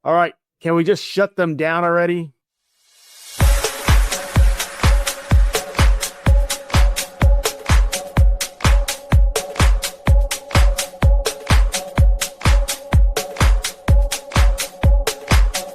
All right. Can we just shut them down already?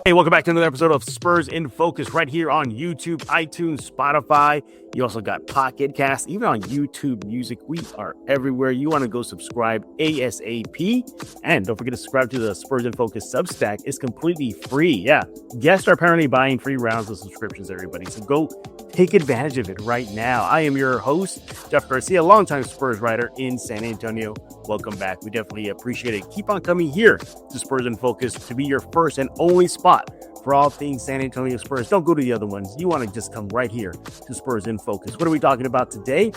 Hey, welcome back to another episode of Spurs in Focus right here on YouTube, iTunes, Spotify. You also got Pocket Cast, even on YouTube Music. We are everywhere. You want to go subscribe ASAP. And don't forget to subscribe to the Spurs in Focus Substack. It's completely free. Yeah, guests are apparently buying free rounds of subscriptions, everybody. So go take advantage of it right now. I am your host, Jeff Garcia, longtime Spurs writer in San Antonio. Welcome back. We definitely appreciate it. Keep on coming here to Spurs in Focus to be your first and only spot for all things San Antonio Spurs. Don't go to the other ones. You want to just come right here to Spurs in Focus. What are we talking about today?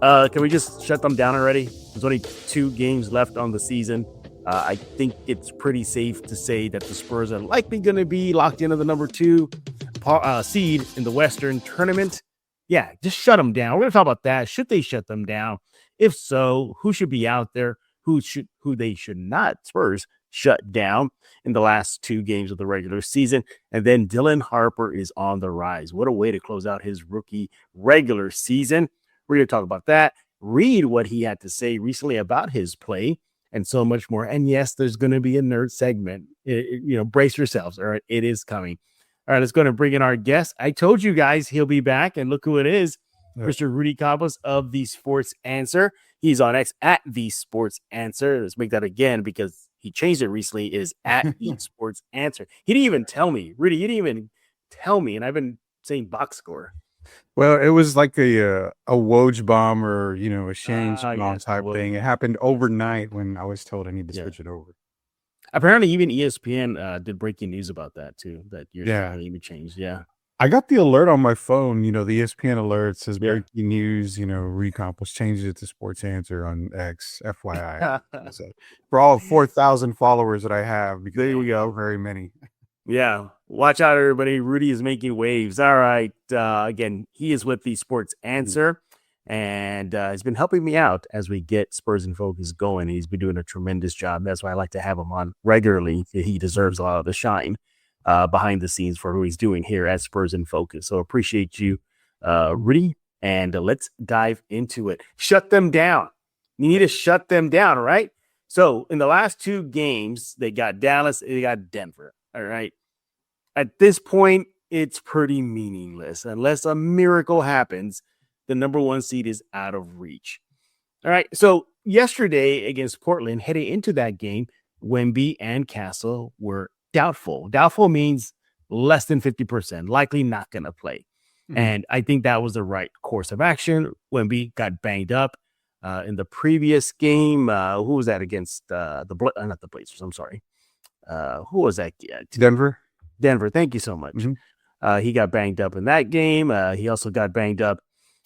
Can we just shut them down already? There's only 2 games left on the season. I think it's pretty safe to say that the Spurs are likely going to be locked into the number 2 seed in the Western tournament. Yeah, just shut them down. We're going to talk about that. Should they shut them down? If so, who should be out there? Who they should not, Spurs, shut down in the last 2 games of the regular season. And then Dylan Harper is on the rise. What a way to close out his rookie regular season. We're going to talk about that, read what he had to say recently about his play, and so much more. And yes, there's going to be a nerd segment. Brace yourselves. All right, it is coming. All right, let's go and bring in our guest. I told you guys he'll be back, and look who it is. Mr. Rudy Campos of The Sports Answer. He's on X at The Sports Answer. Let's make that again because he changed it recently. It is at The Sports Answer. He didn't even tell me. Rudy, you didn't even tell me, and I've been saying box score. Well, it was like a Woj bomb or, a Shane bomb type thing. It happened overnight when I was told I need to switch it over. Apparently, even ESPN did breaking news about that, too, that your even changed. Yeah. I got the alert on my phone, the ESPN alert says breaking news, Rudy Campos changes it to Sports Answer on X, FYI. So, for all 4,000 followers that I have, because there we go, very many. Yeah, watch out, everybody. Rudy is making waves. All right. Again, he is with The Sports Answer, and he's been helping me out as we get Spurs in Focus going. He's been doing a tremendous job. That's why I like to have him on regularly. He deserves a lot of the shine behind the scenes for who he's doing here at Spurs in Focus. So appreciate you, Rudy, and let's dive into it. Shut them down. You need to shut them down, right? So in the last 2 games, they got Dallas, they got Denver. All right. At this point, it's pretty meaningless. Unless a miracle happens, the number 1 seed is out of reach. All right. So yesterday against Portland, heading into that game, Wemby and Castle were doubtful. Doubtful means less than 50%, likely not going to play. Mm-hmm. And I think that was the right course of action. Wemby got banged up in the previous game. Who was that against not the Blazers? I'm sorry. Who was that? Denver. Thank you so much. Mm-hmm. He got banged up in that game. He also got banged up,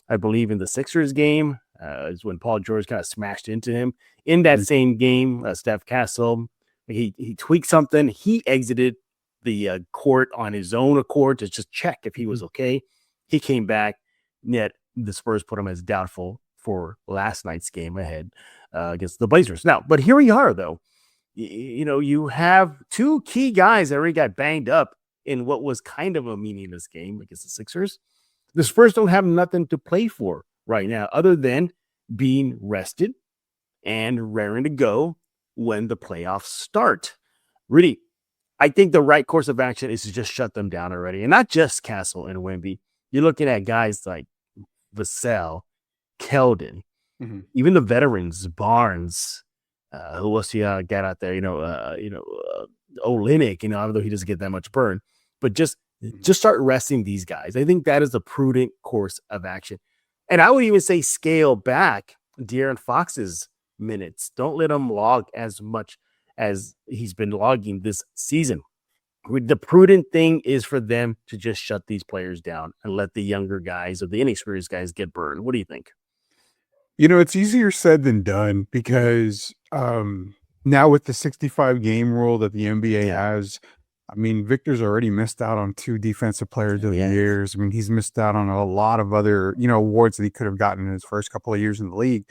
I believe, in the Sixers game. Is when Paul George kind of smashed into him. In that same game, Steph Castle, he tweaked something. He exited the court on his own accord to just check if he was okay. He came back. Yet the Spurs put him as doubtful for last night's game ahead against the Blazers. Now, but here we are, though. You have 2 key guys that already got banged up in what was kind of a meaningless game against the Sixers. The Spurs don't have nothing to play for right now other than being rested and raring to go when the playoffs start. Rudy, I think the right course of action is to just shut them down already. And not just Castle and Wemby. You're looking at guys like Vassell, Keldon, even the veterans, Barnes. Who else you got out there? Olynyk, although he doesn't get that much burn, but just start resting these guys. I think that is a prudent course of action. And I would even say scale back De'Aaron Fox's minutes. Don't let him log as much as he's been logging this season. The prudent thing is for them to just shut these players down and let the younger guys or the inexperienced guys get burned. What do you think? It's easier said than done because now with the 65 game rule that the NBA has, I mean, Victor's already missed out on 2 defensive players of the years. I mean, he's missed out on a lot of other, awards that he could have gotten in his first couple of years in the league.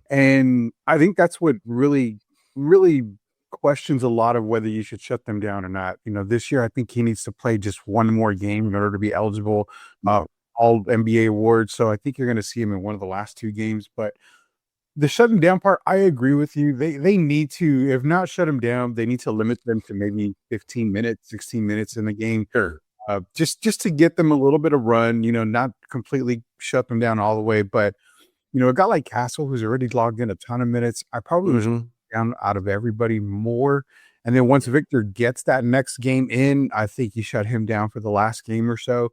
And I think that's what really, really questions a lot of whether you should shut them down or not. This year I think he needs to play just one more game in order to be eligible all NBA awards. So I think you're going to see him in one of the last 2 games. But the shutting down part, I agree with you. They need to, if not shut him down, they need to limit them to maybe 15 minutes, 16 minutes in the game. Sure. Just to get them a little bit of run, not completely shut them down all the way. But, a guy like Castle, who's already logged in a ton of minutes, I probably would shut down out of everybody more. And then once Victor gets that next game in, I think you shut him down for the last game or so.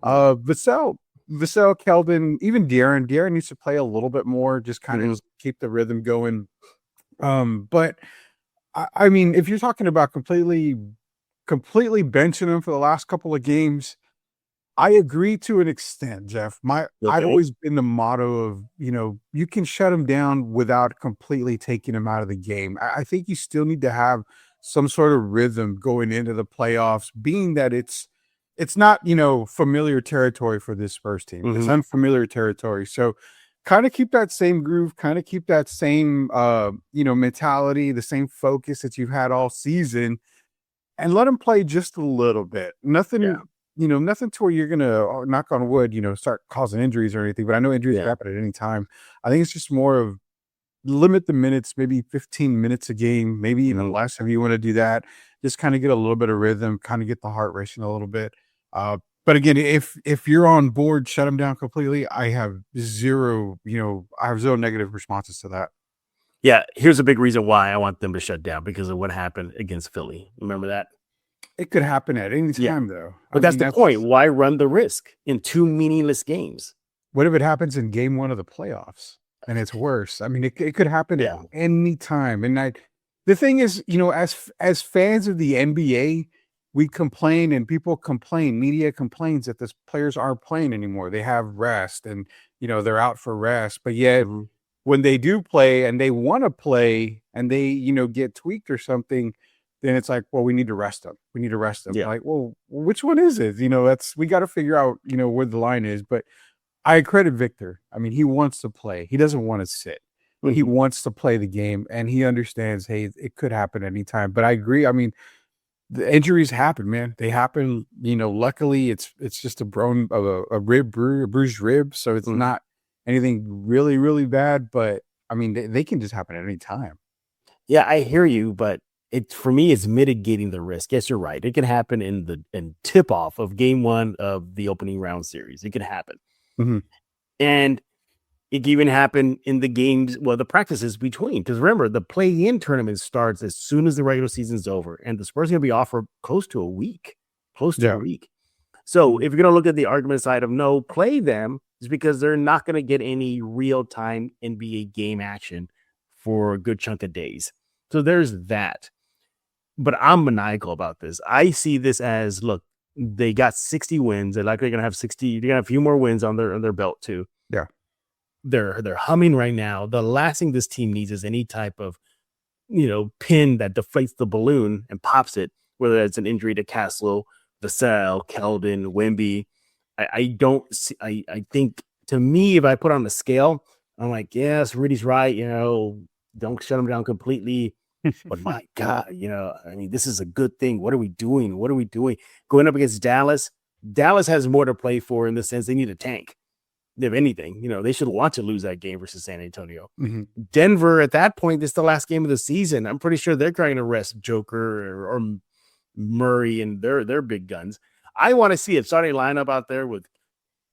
Vassell, Keldon, even De'Aaron needs to play a little bit more, just kind of keep the rhythm going. But I mean, if you're talking about completely benching him for the last couple of games, I agree to an extent, Jeff. I've always been the motto of, you can shut him down without completely taking him out of the game. I think you still need to have some sort of rhythm going into the playoffs, being that it's not, familiar territory for this Spurs team. It's unfamiliar territory. So kind of keep that same groove, kind of keep that same, mentality, the same focus that you've had all season, and let him play just a little bit. Nothing, nothing to where you're going to, knock on wood, start causing injuries or anything. But I know injuries happen at any time. I think it's just more of limit the minutes, maybe 15 minutes a game, maybe even less if you want to do that. Just kind of get a little bit of rhythm, kind of get the heart racing a little bit. But again, if you're on board, shut them down completely. I have zero negative responses to that. Yeah, here's a big reason why I want them to shut down, because of what happened against Philly. Remember that? It could happen at any time, though. But that's the point. Why run the risk in 2 meaningless games? What if it happens in game 1 of the playoffs and it's worse? I mean, it could happen at any time. And the thing is, as fans of the NBA, we complain and people complain, media complains that the players aren't playing anymore. They have rest and, they're out for rest. But yet when they do play and they want to play and they, get tweaked or something, then it's like, well, we need to rest them. We need to rest them. Like, well, which one is it? We got to figure out, where the line is. But I credit Victor. I mean, he wants to play. He doesn't want to sit. He wants to play the game, and he understands, hey, it could happen anytime. But I agree. I mean, the injuries happen, man. They happen. Luckily, it's just a bruised rib, so it's not anything really, really bad. But I mean, they can just happen at any time. Yeah, I hear you, but for me, it's mitigating the risk. Yes, you're right. It can happen in tip off of game 1 of the opening round series. It can happen, and it can even happen in the games, the practices between. Because remember, the play-in tournament starts as soon as the regular season's over, and the Spurs are going to be off for close to a week. So if you're going to look at the argument side of no, play them, it's because they're not going to get any real-time NBA game action for a good chunk of days. So there's that. But I'm maniacal about this. I see this as, look, they got 60 wins. They're likely going to have 60. They're going to have a few more wins on their belt too. Yeah. They're humming right now. The last thing this team needs is any type of, pin that deflates the balloon and pops it, whether it's an injury to Castle, Vassell, Keldon, Wemby. I think, to me, if I put on the scale, I'm like, yes, Rudy's right. Don't shut him down completely. But my God, I mean, this is a good thing. What are we doing? Going up against Dallas? Dallas has more to play for, in the sense they need a tank. If anything, they should want to lose that game versus San Antonio. Denver, at that point, this is the last game of the season. I'm pretty sure they're trying to rest Joker or Murray and their big guns. I want to see a starting lineup out there with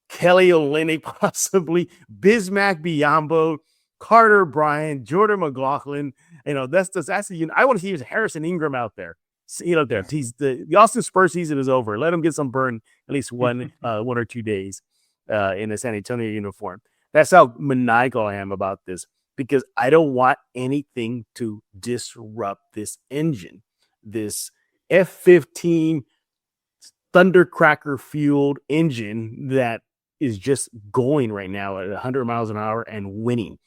Kelly Olynyk, possibly Bismack Biyombo, Carter Bryant, Jordan McLaughlin. That's I want to see Harrison Ingram out there. The Austin Spurs season is over. Let him get some burn at least one or 2 days in a San Antonio uniform. That's how maniacal I am about this, because I don't want anything to disrupt this engine, this F-15 thundercracker fueled engine that is just going right now at 100 miles an hour and winning.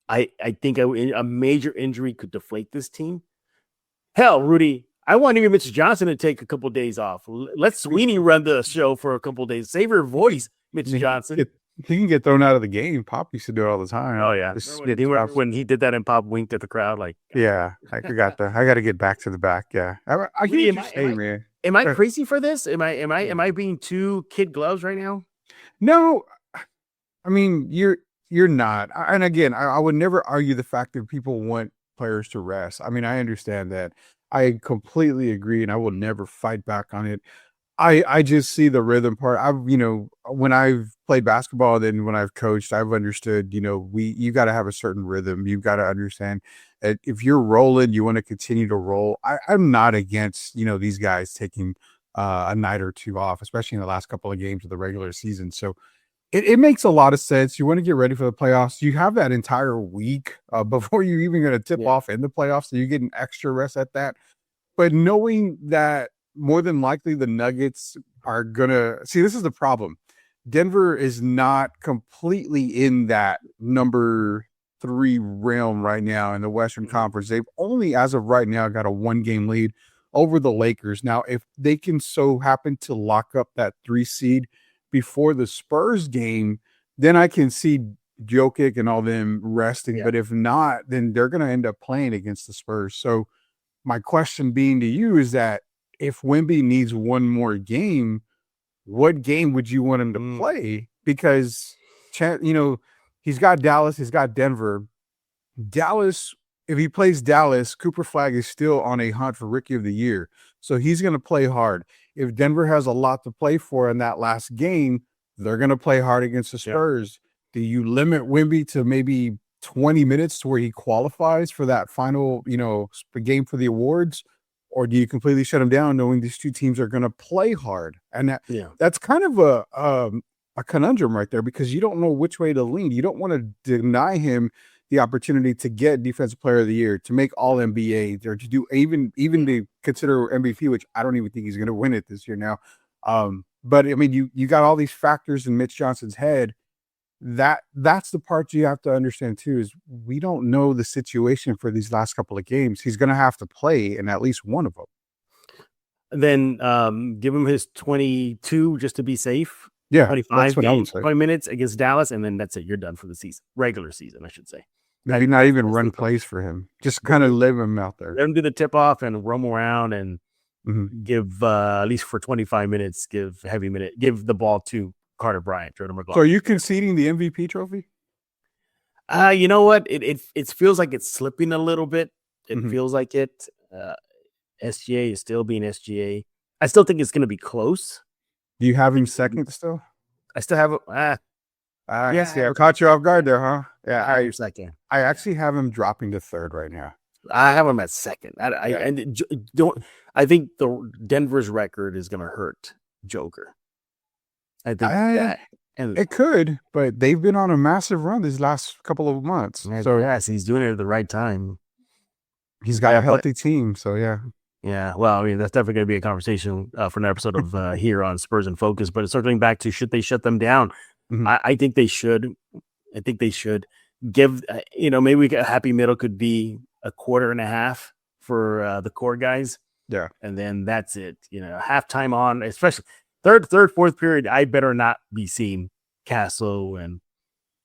I think a major injury could deflate this team. Hell, Rudy, I want even Mitch Johnson to take a couple of days off. Let Sweeney run the show for a couple of days. Save her voice, Mitch Johnson. He can get thrown out of the game. Pop used to do it all the time. Oh yeah, when he did that and Pop winked at the crowd like. Yeah, I got to get back to the back. Yeah, I hear what you're saying, man. Am I crazy for this? Am I being too kid gloves right now? No, I mean you're not. And again, I would never argue the fact that people want players to rest. I mean, I understand that. I completely agree, and I will never fight back on it. I just see the rhythm part. When I've played basketball, then when I've coached, I've understood, you got to have a certain rhythm. You've got to understand that if you're rolling, you want to continue to roll. I'm not against, these guys taking a night or two off, especially in the last couple of games of the regular season. So it makes a lot of sense. You want to get ready for the playoffs. You have that entire week before you're even going to tip off in the playoffs. So you get an extra rest at that. But knowing that more than likely the Nuggets are gonna see, this is the problem. Denver is not completely in that number 3 realm right now in the Western Conference. They've only, as of right now, got a 1-game lead over the Lakers. Now, if they can so happen to lock up that 3 seed before the Spurs game, then I can see Jokic and all them resting. But if not, then they're going to end up playing against the Spurs. So my question being to you is that if Wemby needs one more game, what game would you want him to play? Because, he's got Dallas, he's got Denver. Dallas, if he plays Dallas, Cooper Flag is still on a hunt for Rookie of the Year. So he's going to play hard. If Denver has a lot to play for in that last game, they're going to play hard against the Spurs. Do you limit Wemby to maybe 20 minutes to where he qualifies for that final, game for the awards? Or do you completely shut him down knowing these two teams are going to play hard? And that's kind of a conundrum right there, because you don't know which way to lean. You don't want to deny him the opportunity to get Defensive Player of the Year, to make All NBA, or to do even to consider MVP, which I don't even think he's going to win it this year now. But I mean, you got all these factors in Mitch Johnson's head. That's the part you have to understand too, is we don't know the situation for these last couple of games. He's going to have to play in at least one of them. Then give him his 22 just to be safe. Yeah, 25 games, 20 minutes against Dallas, and then that's it. You're done for the season. Regular season, I should say. Maybe not even run plays for him. Just kind of leave him out there. Let him do the tip-off and roam around and give, at least for 25 minutes, give the ball to Carter Bryant, Jordan McLaughlin. So are you conceding the MVP trophy? You know what? It feels like it's slipping a little bit. It feels like it. SGA is still being SGA. I still think it's going to be close. Do you have him second still? I still have I caught you off guard there, huh? Yeah, I second. I actually have him dropping to third right now. I have him at second. I think the Denver's record is going to hurt Joker. I think that. And it could, but they've been on a massive run these last couple of months. So yes, he's doing it at the right time. He's got a healthy team, so yeah. Yeah, well, I mean, that's definitely going to be a conversation for an episode of here on Spurs in Focus. But circling back to, should they shut them down? I think they should. I think they should give. Maybe a happy middle could be a quarter and a half for the core guys. Yeah, and then that's it. Halftime on, especially third, fourth period. I better not be seeing Castle and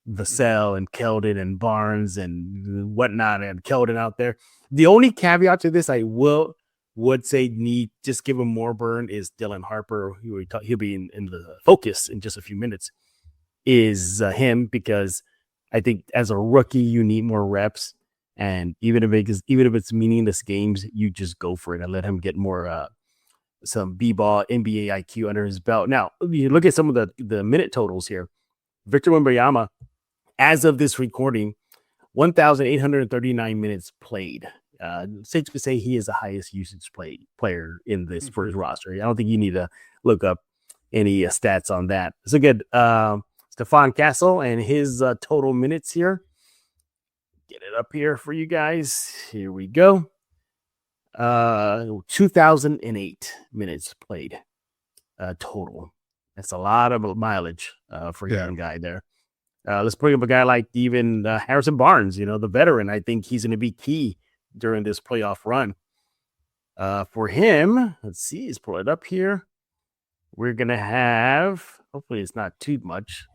Vassell and Keldon and Barnes and whatnot and Keldon out there. The only caveat to this, I would say just give him more burn, is Dylan Harper, who he'll be in the focus in just a few minutes, is him, because I think as a rookie you need more reps, and even if it's meaningless games, you just go for it and let him get more some b-ball NBA IQ under his belt. Now you look at some of the minute totals here. Victor Wembanyama, as of this recording, 1,839 minutes played. Safe to say he is the highest usage player in this Spurs roster. I don't think you need to look up any stats on that. So good. Stephon Castle and his total minutes here. Get it up here for you guys. Here we go. 2,008 minutes played total. That's a lot of mileage for a young guy there. Let's bring up a guy like even Harrison Barnes, the veteran. I think he's going to be key during this playoff run. For him, let's see, he's pulled it up here. We're going to have, hopefully it's not too much.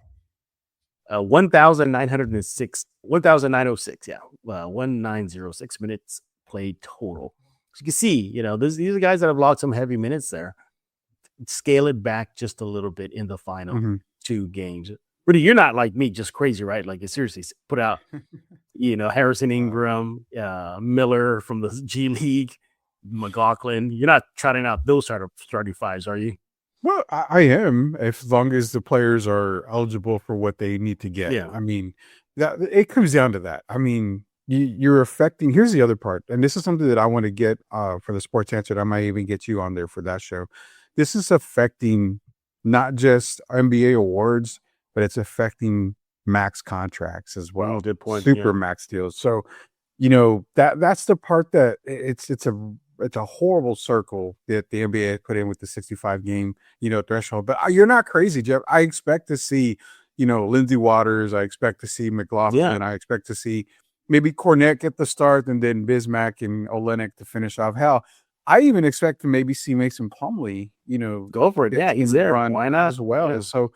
1,906. Yeah, 1,906 minutes played total. So you can see, these are guys that have logged some heavy minutes there. Scale it back just a little bit in the final two games. Rudy, you're not like me, just crazy, right? Like, seriously, put out, Harrison Ingram, Miller from the G League, McLaughlin. You're not trotting out those starting fives, are you? Well, I am, as long as the players are eligible for what they need to get. Yeah. I mean, that it comes down to that. I mean, you're affecting. Here's the other part, and this is something that I want to get for the Sports Answered. I might even get you on there for that show. This is affecting not just NBA awards, but it's affecting max contracts as well. Good point. Super max deals. So, that's the part that it's a horrible circle that the NBA put in with the 65 game, threshold. But you're not crazy, Jeff. I expect to see, Lindsey Waters. I expect to see McLaughlin. I expect to see maybe Cornette get the start and then Bismack and Olenek to finish off. Hell, I even expect to maybe see Mason Plumlee, go for it. Yeah, he's there. Why not? As well. Yeah. So,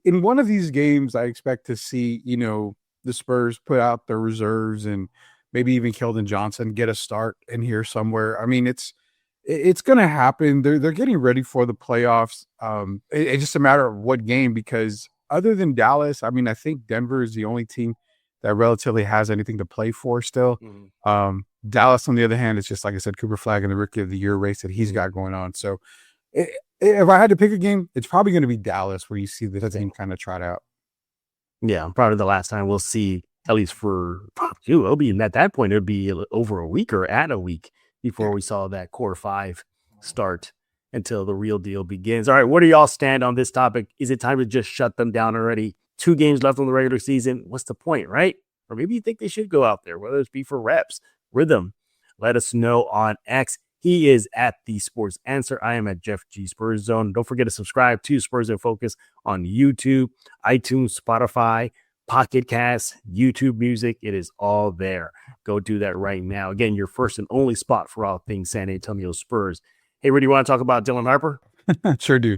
in one of these games, I expect to see, the Spurs put out their reserves and maybe even Keldon Johnson get a start in here somewhere. I mean, it's going to happen. They're getting ready for the playoffs. It's just a matter of what game, because other than Dallas, I mean, I think Denver is the only team that relatively has anything to play for still. Dallas, on the other hand, is just, like I said, Cooper Flag and the Rookie of the Year race that he's got going on. So if I had to pick a game, it's probably going to be Dallas, where you see the team kind of trot out. Yeah, probably the last time we'll see, at least for you, it'll be at that point, it'll be over a week or at a week before we saw that core five start until the real deal begins. All right, where do y'all stand on this topic? Is it time to just shut them down already? 2 games left on the regular season. What's the point, right? Or maybe you think they should go out there, whether it's be for reps, rhythm. Let us know on X. He is at The Sports Answer. I am at Jeff G Spurs Zone. Don't forget to subscribe to Spurs in Focus on YouTube, iTunes, Spotify, Pocket Cast, YouTube Music. It is all there. Go do that right now. Again, your first and only spot for all things San Antonio Spurs. Hey, Rudy, you want to talk about Dylan Harper? Sure do.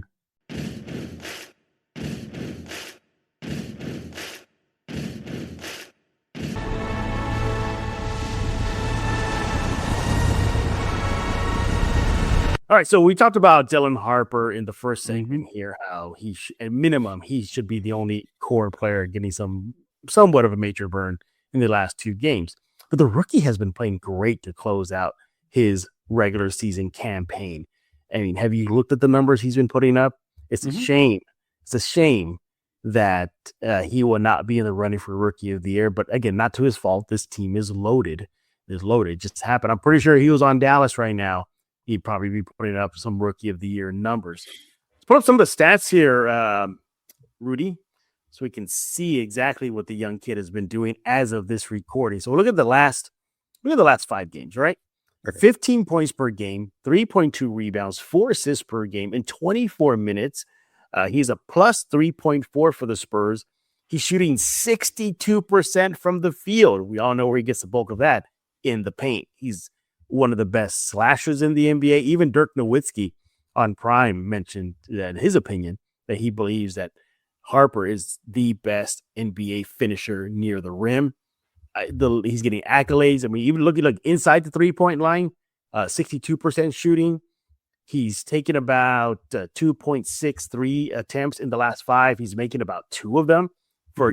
All right, so we talked about Dylan Harper in the first segment here, how at minimum, he should be the only core player getting somewhat of a major burn in the last 2 games. But the rookie has been playing great to close out his regular season campaign. I mean, have you looked at the numbers he's been putting up? It's a shame. It's a shame that he will not be in the running for Rookie of the Year. But again, not to his fault. This team is loaded. It just happened. I'm pretty sure he was on Dallas right now. He'd probably be putting up some Rookie of the Year numbers. Let's put up some of the stats here, Rudy, so we can see exactly what the young kid has been doing as of this recording. So look at the last 5 games, right? Okay. 15 points per game, 3.2 rebounds, 4 assists per game in 24 minutes. He's a plus 3.4 for the Spurs. He's shooting 62% from the field. We all know where he gets the bulk of that, in the paint. He's one of the best slashers in the NBA. Even Dirk Nowitzki on Prime mentioned that his opinion that he believes that Harper is the best NBA finisher near the rim. He's getting accolades. I mean, even looking like inside the 3-point line, 62% shooting. He's taken about 2.63 attempts in the last 5. He's making about 2 of them for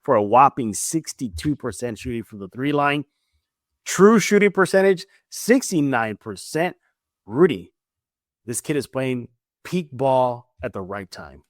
a whopping 62% shooting from the 3 line. True shooting percentage, 69%. Rudy, this kid is playing peak ball at the right time.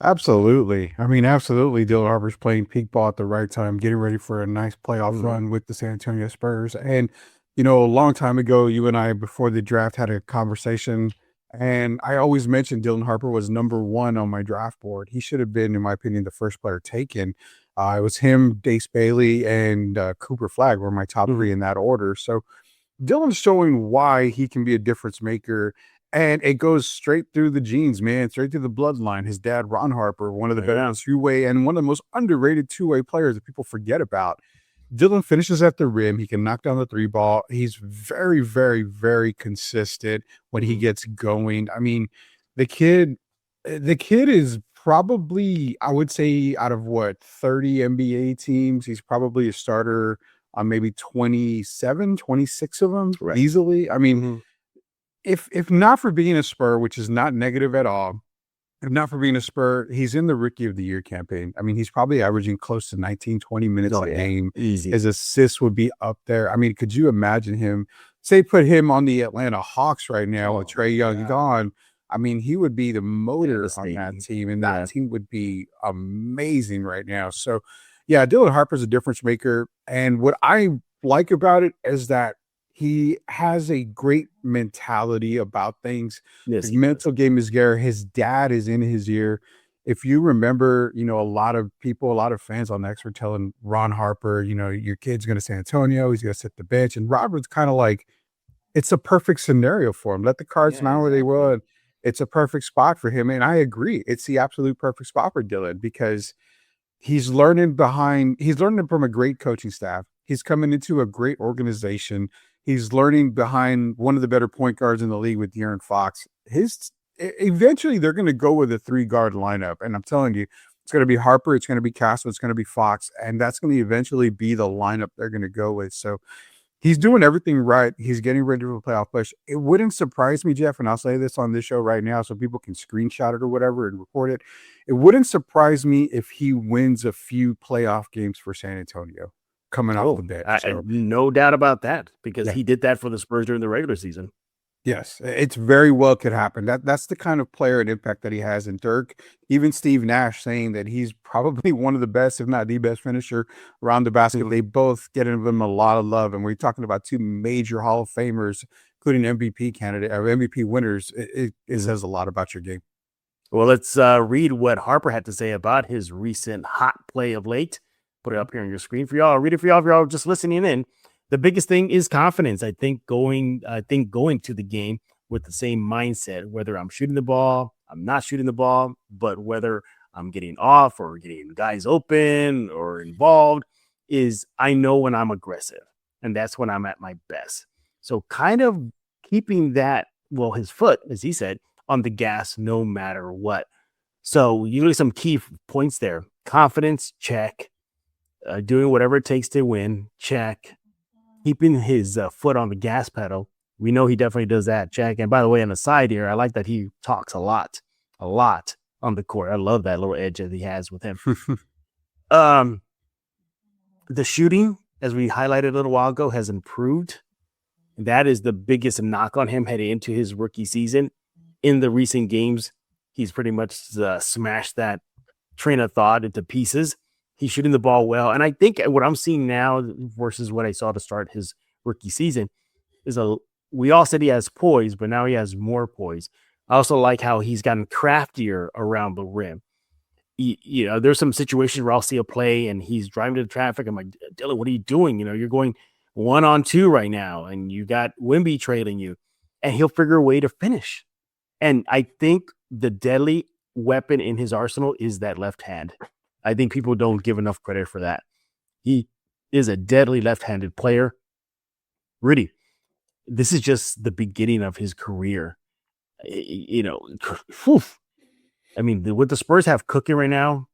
Absolutely. I mean, absolutely. Dylan Harper's playing peak ball at the right time, getting ready for a nice playoff run with the San Antonio Spurs. And, a long time ago, you and I, before the draft, had a conversation, and I always mentioned Dylan Harper was number 1 on my draft board. He should have been, in my opinion, the first player taken. It was him, Dace Bailey, and Cooper Flag were my top 3 in that order. So Dylan's showing why he can be a difference maker. And it goes straight through the genes, man, straight through the bloodline. His dad, Ron Harper, one of the best 2-way and one of the most underrated 2-way players that people forget about. Dylan finishes at the rim. He can knock down the 3 ball. He's very, very, very consistent when he gets going. I mean, the kid is probably, I would say, out of 30 NBA teams, he's probably a starter on maybe 27, 26 of them Right. easily. I mean, Mhm. if not for being a Spur, which is not negative at all, if not for being a Spur, he's in the Rookie of the Year campaign. I mean, he's probably averaging close to 19, 20 minutes Oh, a yeah. game. Easy. His assists would be up there. I mean, could you imagine him, say, put him on the Atlanta Hawks right now with Oh, Trae Young God. gone? I mean, he would be the motor on that Devastating. team, and that Yeah. team would be amazing right now. So, yeah, Dylan Harper's a difference maker. And what I like about it is that he has a great mentality about things. Yes, His he does. mental game is there. His dad is in his ear. If you remember, a lot of people, a lot of fans on X were telling Ron Harper, your kid's going to San Antonio. He's going to sit the bench. And Robert's kind of like, it's a perfect scenario for him. Let the cards Yeah, down where they will. exactly. And it's a perfect spot for him. And I agree. It's the absolute perfect spot for Dylan because he's learning from a great coaching staff. He's coming into a great organization. He's learning behind one of the better point guards in the league with De'Aaron Fox. Eventually they're going to go with a 3-guard lineup. And I'm telling you, it's going to be Harper, it's going to be Castle, it's going to be Fox, and that's going to eventually be the lineup they're going to go with. So he's doing everything right. He's getting ready for a playoff push. It wouldn't surprise me, Jeff, and I'll say this on this show right now so people can screenshot it or whatever and record it. It wouldn't surprise me if he wins a few playoff games for San Antonio coming off the Oh, bench. I So, no doubt about that because yeah. he did that for the Spurs during the regular season. Yes, it's very well could happen. That's the kind of player and impact that he has. And Dirk, even Steve Nash saying that he's probably one of the best, if not the best finisher around the basket. Mhm. They both get him a lot of love. And we're talking about two major Hall of Famers, including MVP candidate or MVP winners. It Mhm. says a lot about your game. Well, let's read what Harper had to say about his recent hot play of late. Put it up here on your screen for y'all. I'll read it for y'all if y'all just listening in. The biggest thing is confidence. I think going to the game with the same mindset, whether I'm shooting the ball, I'm not shooting the ball, but whether I'm getting off or getting guys open or involved, is I know when I'm aggressive, and that's when I'm at my best. So kind of keeping that, well, his foot, as he said, on the gas no matter what. So usually some key points there. Confidence, check. Doing whatever it takes to win, check. Keeping his foot on the gas pedal. We know he definitely does that, check. And by the way, on the side here, I like that he talks a lot on the court. I love that little edge that he has with him. Um, the shooting, as we highlighted a little while ago, has improved. That is the biggest knock on him heading into his rookie season. In the recent games, he's pretty much smashed that train of thought into pieces. He's shooting the ball well. And I think what I'm seeing now versus what I saw to start his rookie season is we all said he has poise, but now he has more poise. I also like how he's gotten craftier around the rim. There's some situations where I'll see a play and he's driving to the traffic. I'm like, Dylan, what are you doing? You're going 1-on-2 right now, and you got Wemby trailing you, and he'll figure a way to finish. And I think the deadly weapon in his arsenal is that left hand. I think people don't give enough credit for that. He is a deadly left-handed player. Rudy, this is just the beginning of his career. Whew. I mean, what the Spurs have cooking right now,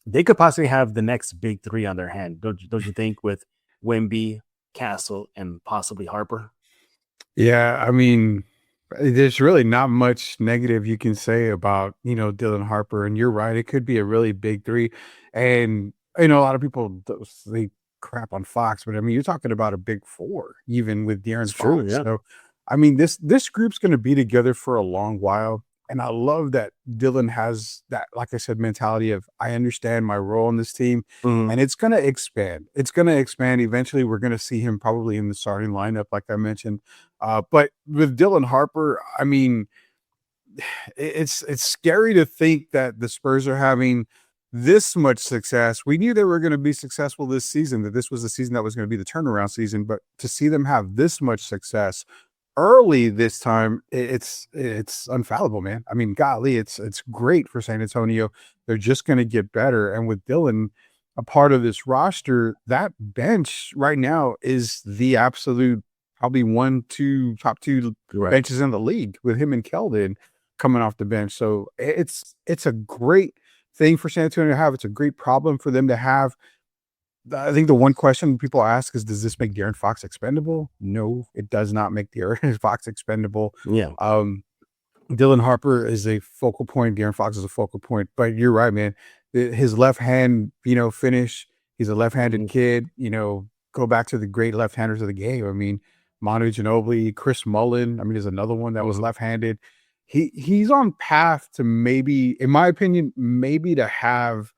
they could possibly have the next big three on their hand. Don't you think, with Wemby, Castle, and possibly Harper? Yeah, I mean, there's really not much negative you can say about, Dylan Harper. And you're right, it could be a really big three. And, a lot of people, they crap on Fox, but I mean, you're talking about a big four, even with It's De'Aaron true, Fox. yeah. So, I mean, this group's going to be together for a long while. And I love that Dylan has that, like I said, mentality of I understand my role in this team Mhm. and it's going to expand. It's going to expand. Eventually, we're going to see him probably in the starting lineup, like I mentioned. But with Dylan Harper, I mean, it's scary to think that the Spurs are having this much success. We knew they were going to be successful this season, that this was the season that was going to be the turnaround season, but to see them have this much success early this time, it's unfallible, man. I mean, golly, it's great for San Antonio. They're just going to get better. And with Dylan a part of this roster, that bench right now is the absolute probably top two Right. benches in the league with him and Keldon coming off the bench. So it's a great thing for San Antonio to have. It's a great problem for them to have. I think the one question people ask is, does this make De'Aaron Fox expendable? No, it does not make De'Aaron Fox expendable. Yeah. Dylan Harper is a focal point. De'Aaron Fox is a focal point. But you're right, man. His left hand, finish. He's a left-handed kid. Go back to the great left-handers of the game. I mean, Manu Ginobili, Chris Mullin. I mean, there's another one that was left-handed. He's on path to maybe, in my opinion, maybe to have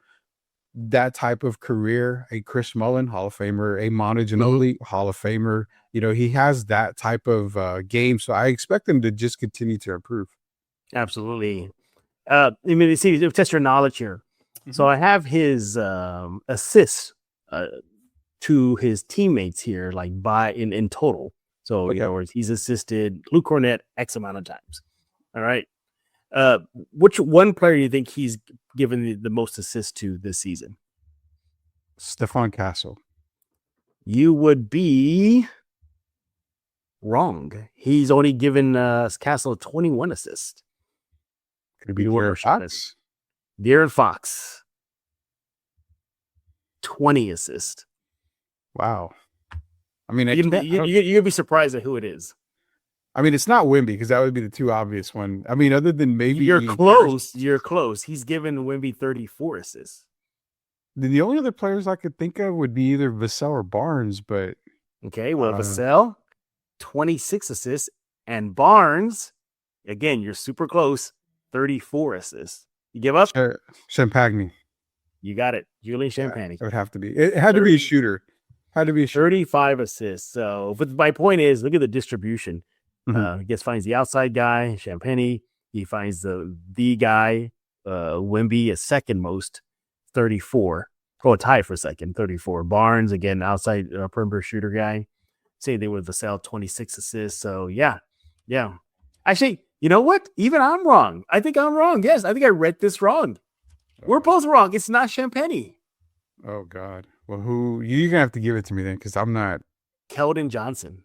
that type of career. A Chris Mullin, Hall of Famer, a Manu Ginobili, Hall of Famer. He has that type of game. So I expect him to just continue to improve. Absolutely. See, test your knowledge here. So I have his assists to his teammates here, like in total. So he's assisted Luke Cornett X amount of times. All right. Which one player do you think he's given the most assists to this season? Stephon Castle. You would be wrong. He's only given Castle 21 assists. Could it be De'Aaron Fox? De'Aaron Fox, 20 assists. Wow. I mean, you're gonna be surprised at who it is. I mean, it's not Wemby because that would be the too obvious one. I mean, other than maybe you're close. You're close. He's given Wemby 34 assists. The only other players I could think of would be either Vassell or Barnes, but okay. Well, Vassell, 26 assists, and Barnes, again, you're super close, 34 assists. You give up? Champagne. You got it. Julian Champagne. It would have to be. It had to be a shooter. 35 assists. So, but my point is, look at the distribution. He finds the outside guy, Champagne. He finds the guy, Wemby, is second most, 34. Oh, a tie for second, 34. Barnes, again, outside perimeter shooter guy. Say they were Vassell, 26 assists. So, yeah. Actually, you know what? Even I'm wrong. I think I'm wrong. Yes, I think I read this wrong. We're both wrong. It's not Champagne. Oh, God. Well, you're going to have to give it to me then because I'm not. Keldon Johnson.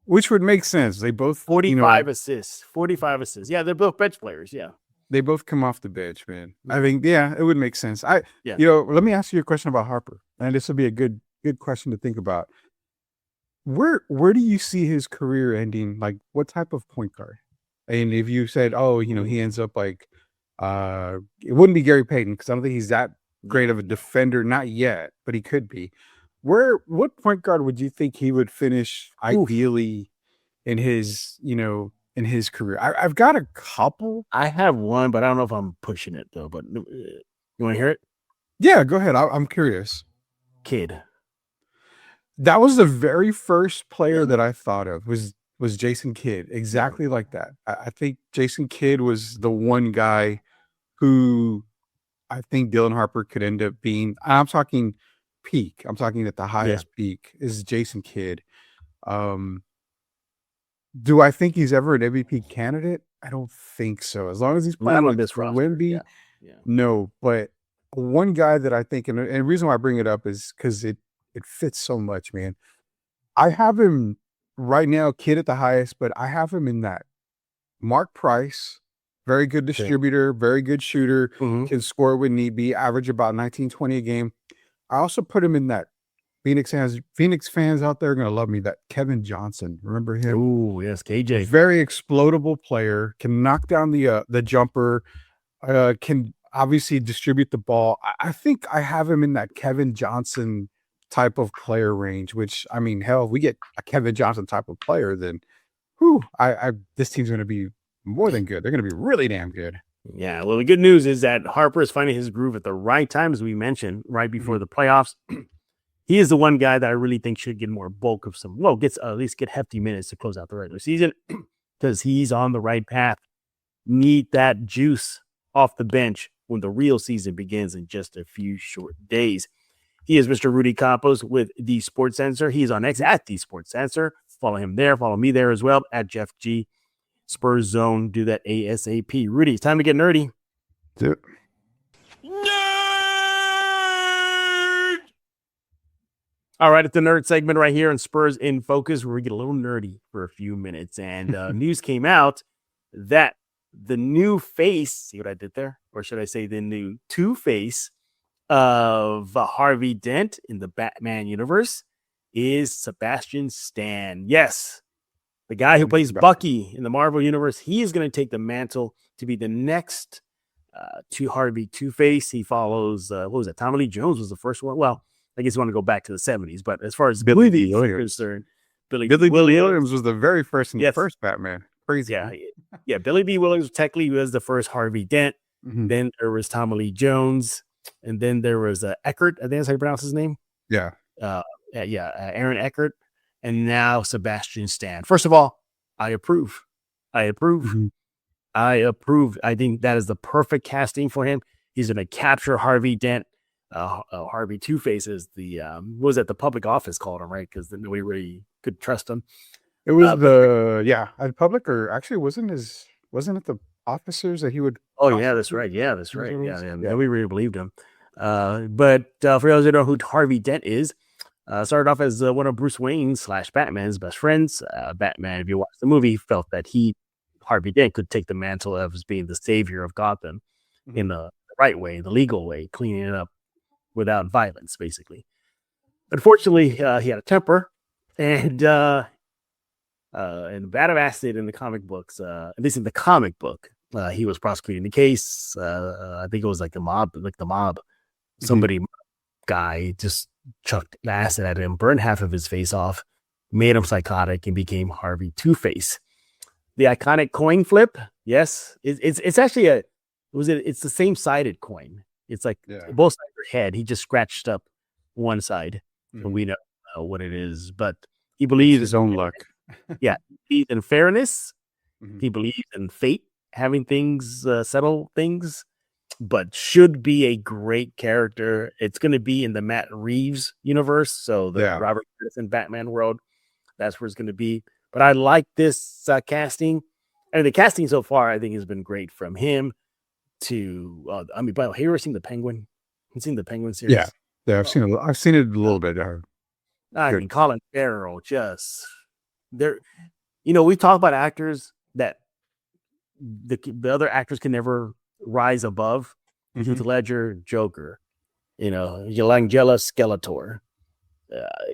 Which would make sense. They both 45 assists. 45 assists. Yeah, they're both bench players. Yeah. They both come off the bench, man. I think, it would make sense. Let me ask you a question about Harper. And this will be a good question to think about. Where do you see his career ending? Like, what type of point guard? And if you said, he ends up like, it wouldn't be Gary Payton because I don't think he's that great of a defender, not yet, but he could be. What point guard would you think he would finish ideally in his career? I've got a couple. I have one, but I don't know if I'm pushing it though. But you want to hear it? Yeah, go ahead. I'm curious. Kidd. That was the very first player that I thought of was Jason Kidd. Exactly like that. I think Jason Kidd was the one guy who I think Dylan Harper could end up being. I'm talking peak. I'm talking at the highest peak is Jason Kidd. Do I think he's ever an MVP candidate? I don't think so. As long as he's playing with this Wemby, no. But one guy that I think, and the reason why I bring it up is because it fits so much, man. I have him right now, Kidd at the highest, but I have him in that Mark Price, very good distributor, very good shooter, can score when need be, average about 19, 20 a game. I also put him in that Phoenix fans out there are going to love me, that Kevin Johnson. Remember him? Oh, yes, KJ. Very explodable player, can knock down the jumper, can obviously distribute the ball. I think I have him in that Kevin Johnson type of player range, which, I mean, hell, if we get a Kevin Johnson type of player, then this team's going to be more than good. They're going to be really damn good. Yeah, well, the good news is that Harper is finding his groove at the right time, as we mentioned, right before the playoffs. He is the one guy that I really think should get more bulk of at least get hefty minutes to close out the regular season because he's on the right path. Need that juice off the bench when the real season begins in just a few short days. He is Mr. Rudy Campos with The Sports Censor. He is on X at The Sports Censor. Follow him there. Follow me there as well at Jeff G. Spurs Zone. Do that ASAP. Rudy, it's time to get nerdy. Do it. Nerd! All right, it's the nerd segment right here on Spurs in Focus, where we get a little nerdy for a few minutes. And news came out that the new face. See what I did there? Or should I say the new Two-Face of Harvey Dent in the Batman universe is Sebastian Stan. Yes, the guy who plays Bucky in the Marvel universe. He is going to take the mantle to be the next to Harvey Two-Face. He follows, what was it? Tommy Lee Jones was the first one. Well, I guess you want to go back to the 70s, but as far as Billy Billy D. Williams. concerned, Billy D. Williams was the very first in the first Batman. Crazy. Yeah. Billy D. Williams technically was the first Harvey Dent. Mhm. Then there was Tommy Lee Jones, and then there was Eckert. I think that's how you pronounce his name. Yeah. Aaron Eckert, and now Sebastian Stan. First of all, I approve. Mhm. I approve. I think that is the perfect casting for him. He's going to capture Harvey Dent. Harvey Two-Face is the what was that? The public office called him, right? Because nobody really could trust him. It was at public, or actually wasn't it the officers that he would? Oh yeah, that's right. Yeah, that's right. Yeah. We really believed him. But for those who don't know who Harvey Dent is, started off as one of Bruce Wayne's / Batman's best friends. Batman, if you watch the movie, felt that Harvey Dent could take the mantle of being the savior of Gotham in the right way, the legal way, cleaning it up without violence, basically. Unfortunately, he had a temper and bad of acid in the comic books. At least in the comic book, he was prosecuting the case. I think it was like the mob. Somebody guy just chucked acid at him, burned half of his face off, made him psychotic, and became Harvey Two-Face. The iconic coin flip, yes, it's actually it's the same sided coin. It's like both sides are head. He just scratched up one side, and we know what it is. But he believes his own luck. Yeah, he believes in fairness. Mhm. He believes in fate, having things settle things. But should be a great character. It's going to be in the Matt Reeves universe, so the Robert Pattinson Batman world. That's where it's going to be. But I like this casting, and the casting so far I think has been great from him to. By the way, have you ever seen the Penguin? You've seen the Penguin series? Yeah, I've seen it. I've seen it a little bit. I mean, Colin Farrell just there. We talk about actors that the other actors can never rise above. Heath Ledger, Joker, Langella, Skeletor.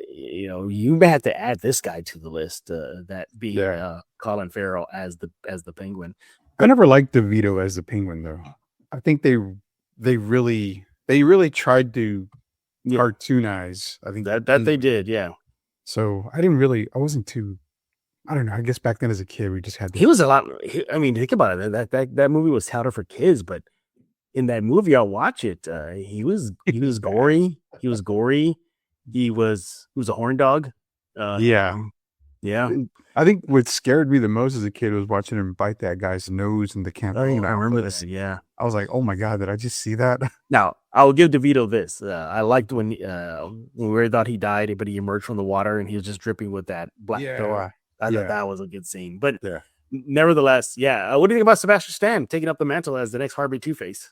You may have to add this guy to the list. That being Colin Farrell as the Penguin. I never liked DeVito as the Penguin, though. I think they really tried to cartoonize. I think that they did, yeah. So I wasn't too. I don't know. I guess back then as a kid, we just had. He was a lot. I mean, think about it. That movie was touted for kids, but in that movie, I'll watch it. He was gory. He was gory. He was a horn dog. Yeah. I think what scared me the most as a kid was watching him bite that guy's nose in the camp. I remember this. Yeah. I was like, oh my God, did I just see that? Now, I'll give DeVito this. I liked when we thought he died, but he emerged from the water and he was just dripping with that black door. I thought that was a good scene. But nevertheless, what do you think about Sebastian Stan taking up the mantle as the next Harvey Two-Face?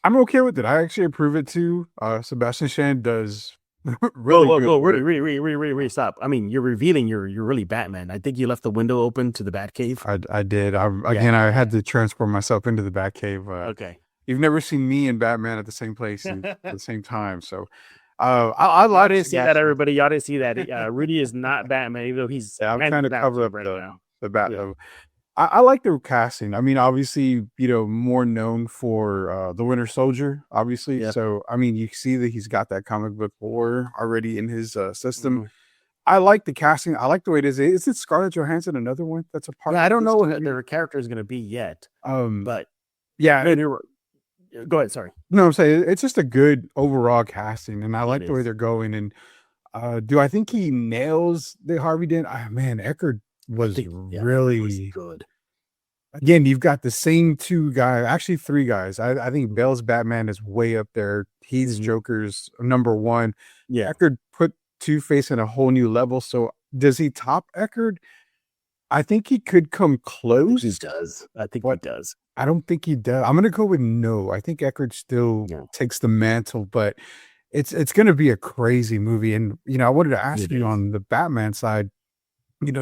I'm okay with it. I actually approve it too. Sebastian Stan does really Rudy, stop. I mean, you're revealing you're really Batman. I think you left the window open to the Batcave. I did. I had to transport myself into the Batcave. Okay. You've never seen me and Batman at the same place at the same time. So I like to see that, everybody. Y'all didn't see that. Rudy is not Batman, even though he's I'm trying to cover up the Batman. I like the casting. I mean, obviously, more known for the Winter Soldier, obviously. Yeah. So, I mean, you see that he's got that comic book lore already in his system. I like the casting. I like the way it is. Is it Scarlett Johansson, another one that's a part? Yeah, I don't know what their character is going to be yet. But yeah. Go ahead. Sorry. No, I'm saying it's just a good overall casting, and I like the way they're going. And do I think he nails the Harvey Dent? Man, Eckert was really good. Again, you've got the same two guys, actually three guys. I think Bale's Batman is way up there. Heath's Joker's number one. Yeah, Eckert put Two-Face in a whole new level. So does he top Eckert? I think he could come close. He does. I think he does. I don't think he does. I'm going to go with no. I think Eckert still takes the mantle, but it's going to be a crazy movie. And, I wanted to ask you on the Batman side,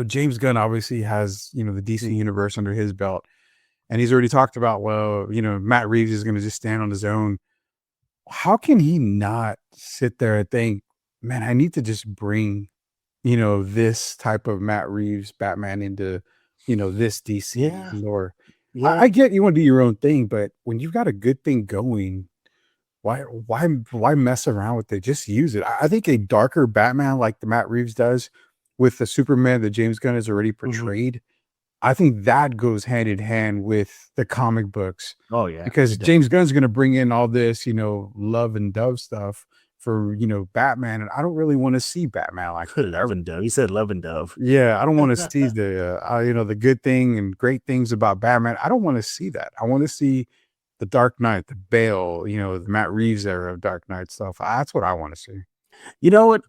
James Gunn obviously has, the DC universe under his belt. and he's already talked about, well, Matt Reeves is going to just stand on his own. How can he not sit there and think, man, I need to just bring, this type of Matt Reeves Batman into, this DC? Yeah. Or Yeah. I get you want to do your own thing, but when you've got a good thing going, why mess around with it? Just use it. I think a darker Batman like the Matt Reeves does with the Superman that James Gunn has already portrayed, I think that goes hand in hand with the comic books. Oh yeah, because James Gunn's going to bring in all this, love and dove stuff for Batman, and I don't really want to see Batman like love and dove. He said love and dove. Yeah, I don't want to see the good thing and great things about Batman. I don't want to see that. I want to see the Dark Knight, the Bale, the Matt Reeves era of Dark Knight stuff. That's what I want to see. You know what?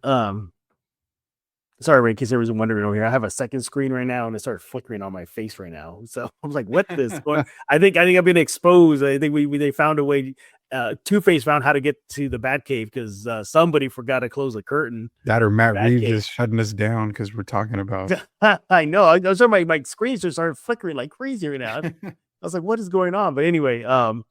Sorry, in case everyone's wondering over here, I have a second screen right now, and it started flickering on my face right now. So I was like, "What this?" I think I've been exposed. I think they found a way. Two-Face found how to get to the Batcave because somebody forgot to close the curtain. That or Matt Reeves is shutting us down because we're talking about. I know. I was my screens just started flickering like crazy right now. I was like, "What is going on?" But anyway, I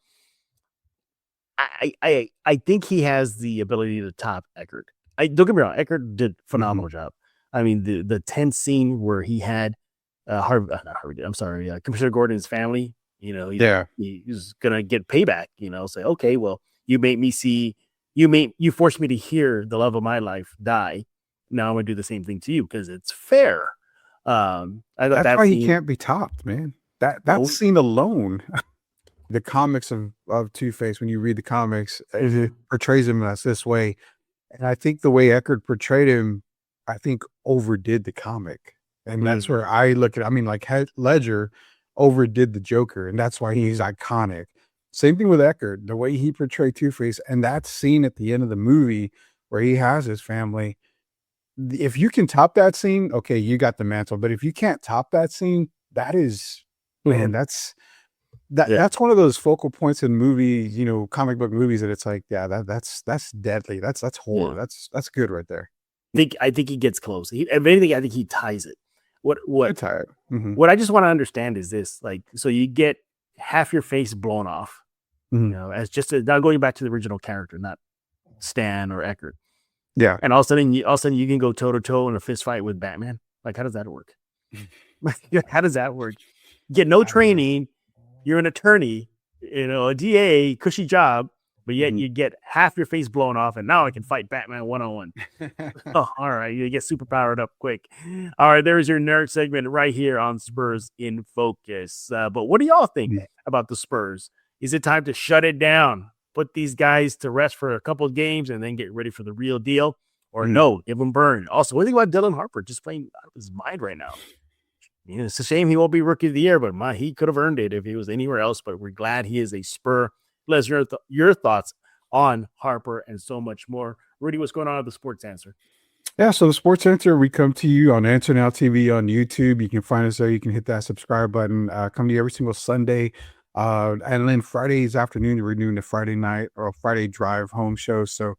think he has the ability to top Eckert. Don't get me wrong, Eckert did a phenomenal job. I mean, the tense scene where he had Commissioner Gordon's family, he was gonna get payback, say, okay, well, you forced me to hear the love of my life die. Now I'm gonna do the same thing to you because it's fair. I thought that's why he can't be topped, man. That scene alone, the comics of Two-Face, when you read the comics, it portrays him as this way. And I think the way Eckert portrayed him, I think overdid the comic. And that's where I look at, like Ledger overdid the Joker, and that's why he's iconic. Same thing with Eckert, the way he portrayed Two-Face, and that scene at the end of the movie where he has his family. If you can top that scene, okay, you got the mantle. But if you can't top that scene, that is, man, that's one of those focal points in movies, comic book movies that it's like, yeah, that's deadly. That's horror. Yeah. That's good right there. I think he gets close. If anything, I think he ties it. What I just want to understand is this: like, so you get half your face blown off, as just now going back to the original character, not Stan or Eckert. Yeah, and all of a sudden you can go toe to toe in a fist fight with Batman. Like, how does that work? How does that work? Get no training. You're an attorney, a DA, cushy job, but yet you get half your face blown off, and now I can fight Batman one-on-one. Oh, all right, you get super powered up quick. All right, there's your nerd segment right here on Spurs in Focus. But what do y'all think about the Spurs? Is it time to shut it down, put these guys to rest for a couple of games, and then get ready for the real deal? Or no, give them burn? Also, what do you think about Dylan Harper just playing out of his mind right now? It's a shame he won't be Rookie of the Year, but he could have earned it if he was anywhere else. But we're glad he is a Spur. Let us know your thoughts on Harper and so much more. Rudy, what's going on at the Sports Answer? Yeah, so the Sports Answer, we come to you on Answer Now TV on YouTube. You can find us there. You can hit that subscribe button. Come to you every single Sunday. And then Fridays afternoon, we're doing the Friday night or Friday drive home show. So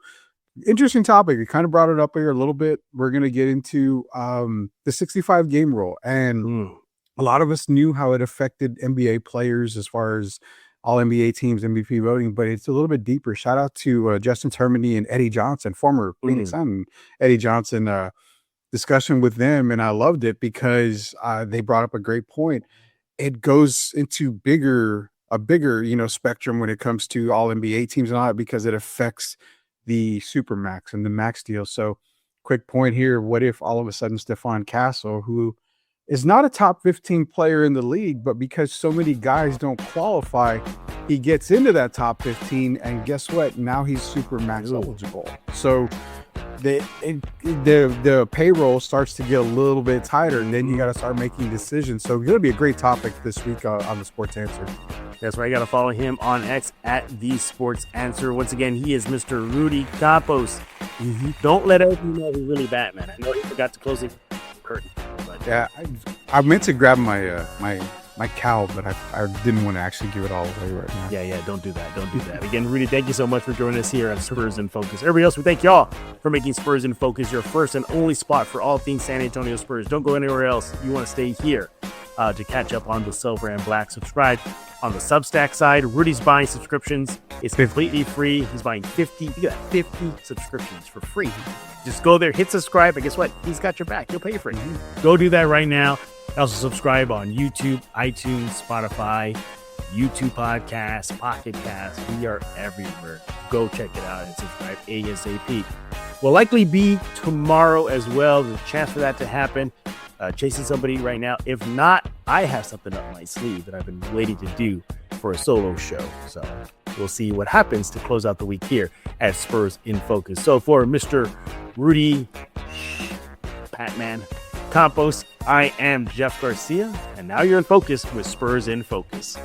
interesting topic. We kind of brought it up here a little bit. We're going to get into the 65 game rule. And a lot of us knew how it affected NBA players as far as all NBA teams, MVP voting, but it's a little bit deeper. Shout out to Justin Termini and Eddie Johnson, former Phoenix Sun Eddie Johnson, discussion with them. And I loved it because they brought up a great point. It goes into a bigger, spectrum when it comes to all NBA teams and all that, because it affects the Supermax and the max deal. So quick point here. What if all of a sudden Stephon Castle, who is not a top 15 player in the league, but because so many guys don't qualify, he gets into that top 15, and guess what? Now he's Supermax eligible. So the payroll starts to get a little bit tighter, and then you got to start making decisions. So it's going to be a great topic this week on the Sports Answer. That's right. You got to follow him on X at The Sports Answer. Once again, he is Mr. Rudy Campos. Don't let everyone know he's really Batman. I know he forgot to close the curtain. But yeah, I meant to grab my my cowl, but I didn't want to actually give it all away right now. Yeah, don't do that. Don't do that. Again, Rudy, thank you so much for joining us here on Spurs in Focus. Everybody else, we thank y'all for making Spurs in Focus your first and only spot for all things San Antonio Spurs. Don't go anywhere else. You want to stay here to catch up on the Silver and Black. Subscribe on the Substack side. Rudy's buying subscriptions. It's completely free. He's buying 50. You got 50 subscriptions for free. Just go there, hit subscribe, and guess what? He's got your back. He'll pay you for it. Go do that right now. Also subscribe on YouTube, iTunes, Spotify, YouTube Podcasts, Pocket Casts. We are everywhere. Go check it out and subscribe ASAP. Will likely be tomorrow as well. There's a chance for that to happen. Chasing somebody right now. If not, I have something up my sleeve that I've been waiting to do for a solo show. So we'll see what happens to close out the week here at Spurs in Focus. So for Mr. Rudy, Patman, Campos, I am Jeff Garcia, and now you're in focus with Spurs in Focus.